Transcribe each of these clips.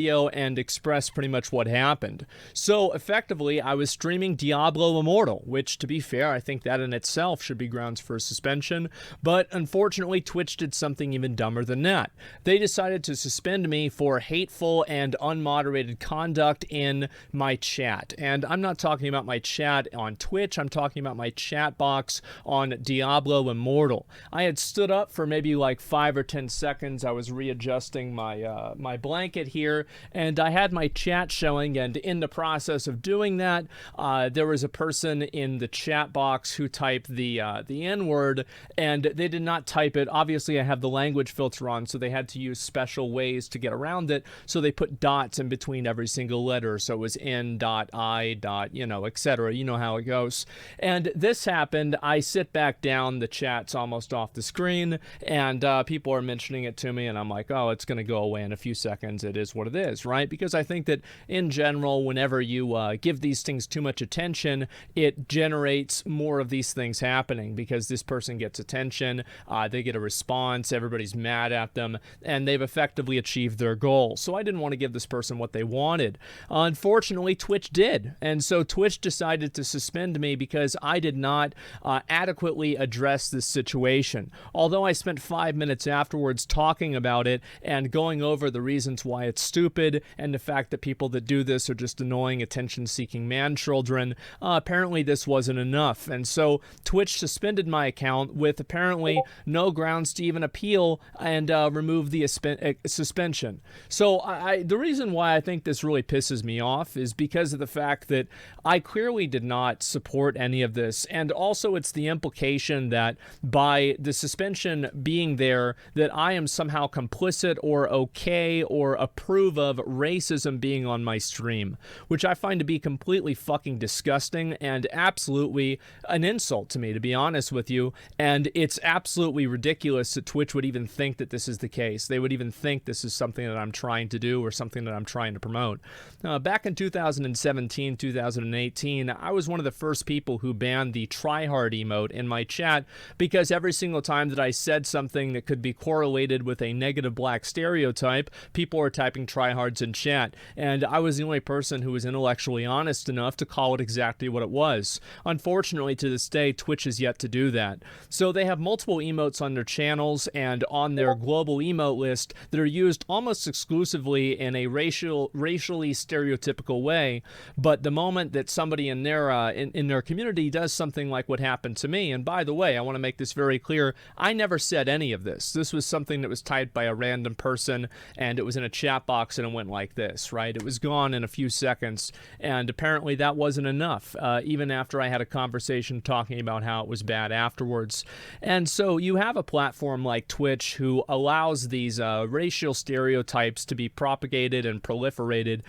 and express pretty much what happened. So effectively, I was streaming Diablo Immortal, which, to be fair, I think that in itself should be grounds for suspension, but unfortunately Twitch did something even dumber than that. They decided to suspend me for hateful and unmoderated conduct in my chat. And I'm not talking about my chat on Twitch, I'm talking about my chat box on Diablo Immortal. I had stood up for maybe like 5 or 10 seconds. I was readjusting my blanket here, and I had my chat showing, and in the process of doing that, there was a person in the chat box who typed the N-word, and they did not type it. Obviously, I have the language filter on, so they had to use special ways to get around it, so they put dots in between every single letter, so it was N dot I dot, etc. You know how it goes. And this happened. I sit back down, the chat's almost off the screen, and people are mentioning it to me, and I'm like, oh, it's going to go away in a few seconds. It is what it is, right? Because I think that in general, whenever you give these things too much attention, it generates more of these things happening, because this person gets attention, they get a response, everybody's mad at them, and they've effectively achieved their goal. So I didn't want to give this person what they wanted. Unfortunately, Twitch did, and so Twitch decided to suspend me because I did not adequately address this situation. Although I spent 5 minutes afterwards talking about it and going over the reasons why it's stupid and the fact that people that do this are just annoying, attention-seeking man-children, apparently this wasn't enough. And so Twitch suspended my account with apparently no grounds to even appeal and remove the suspension. So the reason why I think this really pisses me off is because of the fact that I clearly did not support any of this, and also it's the implication that by the suspension being there, that I am somehow complicit or okay or approve of racism being on my stream, which I find to be completely fucking disgusting and absolutely an insult to me, to be honest with you. And it's absolutely ridiculous that Twitch would even think that this is the case. They would even think this is something that I'm trying to do or something that I'm trying to promote. Back in 2017, 2018, I was one of the first people who banned the tryhard emote in my chat, because every single time that I said something that could be correlated with a negative black stereotype, people were typing tryhards in chat, and I was the only person who was intellectually honest enough to call it exactly what it was. Unfortunately, to this day, Twitch has yet to do that. So they have multiple emotes on their channels and on their global emote list that are used almost exclusively in a racially stereotypical way, but the moment that somebody in their community does something like what happened to me, and by the way, I want to make this very clear, I never said any of this. This was something that was typed by a random person, and it was in a chat box, and it went like this, right? It was gone in a few seconds, and apparently that wasn't enough, even after I had a conversation talking about how it was bad afterwards. And so you have a platform like Twitch who allows these racial stereotypes to be propagated and proliferated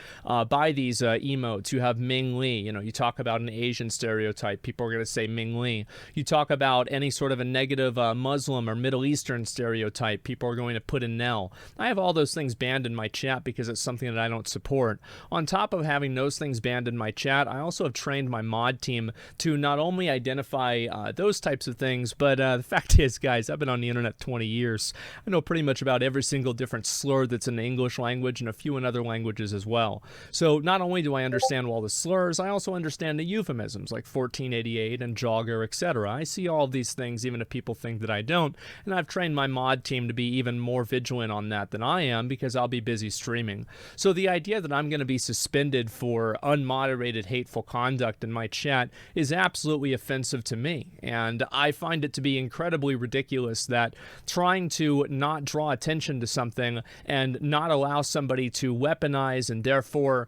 by these emotes. You have Ming Lee, you talk about an Asian stereotype, people are going to say Ming Lee. You talk about any sort of a negative Muslim or Middle Eastern stereotype, people are going to put in Nell. I have all those things banned in my chat because it's something that I don't support. On top of having those things banned in my chat, I also have trained my mod team to not only identify those types of things, but the fact is, guys, I've been on the internet 20 years. I know pretty much about every single different slur that's in the English language and a few in other languages as well. So not only do I understand all the slurs, I also understand the euphemisms like 1488 and jogger, etc. I see all of these things even if people think that I don't, and I've trained my mod team to be even more vigilant on that than I am because I'll be busy streaming. So the idea that I'm going to be suspended for unmoderated hateful conduct in my chat is absolutely offensive to me, and I find it to be incredibly ridiculous that trying to not draw attention to something and not allow somebody to weaponize and therefore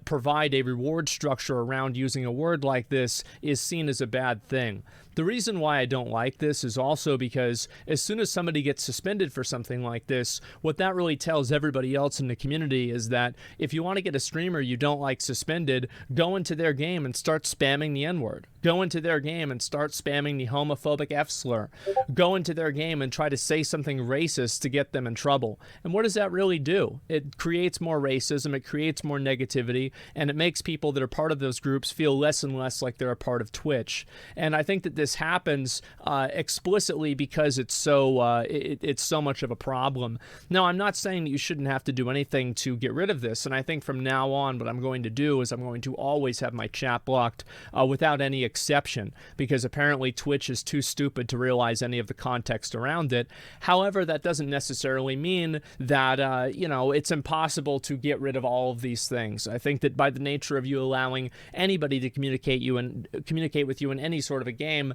provide a reward structure around using a word like this is seen as a bad thing. The reason why I don't like this is also because as soon as somebody gets suspended for something like this, what that really tells everybody else in the community is that if you want to get a streamer you don't like suspended, go into their game and start spamming the N-word. Go into their game and start spamming the homophobic F-slur. Go into their game and try to say something racist to get them in trouble. And what does that really do? It creates more racism, it creates more negativity, and it makes people that are part of those groups feel less and less like they're a part of Twitch. And I think that this happens explicitly because it's so much of a problem. Now, I'm not saying that you shouldn't have to do anything thing to get rid of this. And I think from now on, what I'm going to do is I'm going to always have my chat blocked without any exception, because apparently Twitch is too stupid to realize any of the context around it. However, that doesn't necessarily mean that, it's impossible to get rid of all of these things. I think that by the nature of you allowing anybody to communicate with you in any sort of a game,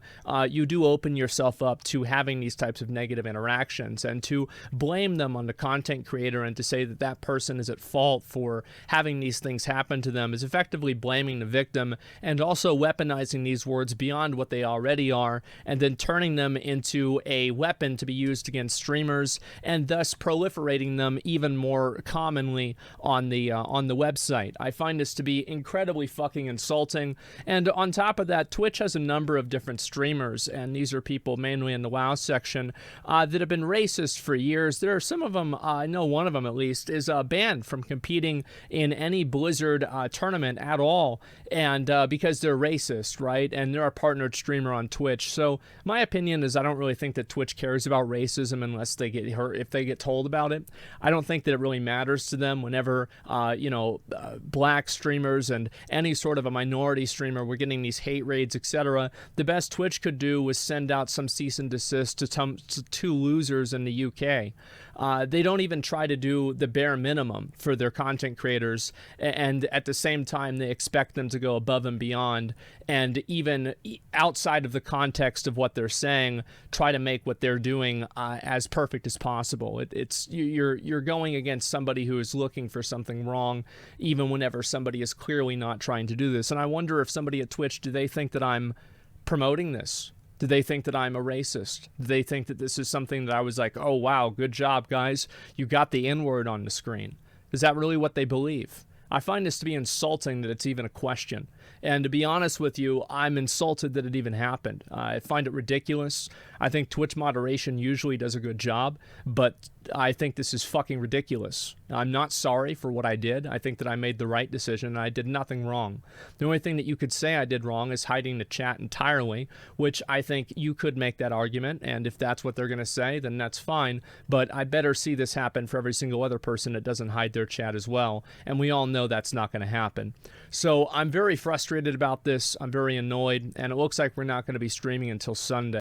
you do open yourself up to having these types of negative interactions, and to blame them on the content creator and to say that that person is at fault for having these things happen to them is effectively blaming the victim, and also weaponizing these words beyond what they already are, and then turning them into a weapon to be used against streamers, and thus proliferating them even more commonly on the website. I find this to be incredibly fucking insulting. And on top of that, Twitch has a number of different streamers, and these are people mainly in the WoW section that have been racist for years. There are some of them, I know one of them at least, is banned from competing in any Blizzard tournament at all, and because they're racist, right? And they're a partnered streamer on Twitch. So my opinion is I don't really think that Twitch cares about racism unless they get hurt, if they get told about it. I don't think that it really matters to them whenever, black streamers and any sort of a minority streamer were getting these hate raids, etc. The best Twitch could do was send out some cease and desist to two losers in the UK. They don't even try to do the bare minimum for their content creators, and at the same time they expect them to go above and beyond, and even outside of the context of what they're saying, try to make what they're doing as perfect as possible. You're going against somebody who is looking for something wrong, even whenever somebody is clearly not trying to do this. And I wonder if somebody at Twitch, do they think that I'm promoting this? Do they think that I'm a racist? Do they think that this is something that I was like, oh, wow, good job, guys. You got the N-word on the screen. Is that really what they believe? I find this to be insulting that it's even a question. And to be honest with you, I'm insulted that it even happened. I find it ridiculous. I think Twitch moderation usually does a good job, but I think this is fucking ridiculous. I'm not sorry for what I did. I think that I made the right decision, and I did nothing wrong. The only thing that you could say I did wrong is hiding the chat entirely, which I think you could make that argument, and if that's what they're going to say, then that's fine. But I better see this happen for every single other person that doesn't hide their chat as well, and we all know that's not going to happen. So I'm very frustrated about this. I'm very annoyed, and it looks like we're not going to be streaming until Sunday.